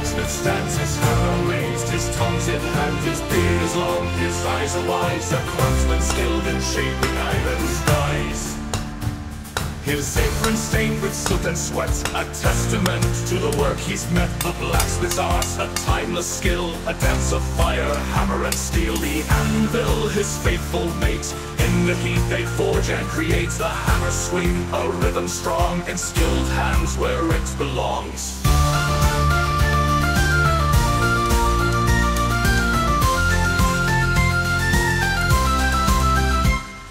blacksmith stands, his hammer raised, his tongs in hand, his beard is long, his eyes are wise, a craftsman skilled in shaping iron's guise. His apron stained with soot and sweat, a testament to the work he's met. The blacksmith's art, a timeless skill, a dance of fire, hammer and steel. The anvil, his faithful mate, in the heat they forge and create. The hammer swing, a rhythm strong, in skilled hands where it belongs.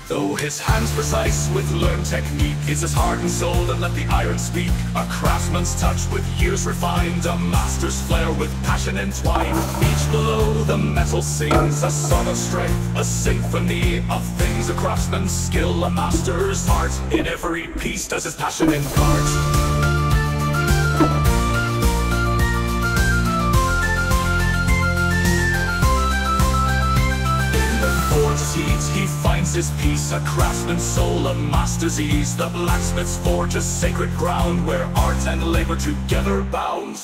Though his hands precise with learned technique, is his heart and soul and let the iron speak. A craftsman's touch with years refined, a master's flair with passion entwined. Each below the metal sings a song of strength, a symphony of things. A craftsman's skill, a master's art, in every piece does his passion impart. He finds his peace, a craftsman's soul, a master's ease. The blacksmith's forge, a sacred ground where art and labor together bound.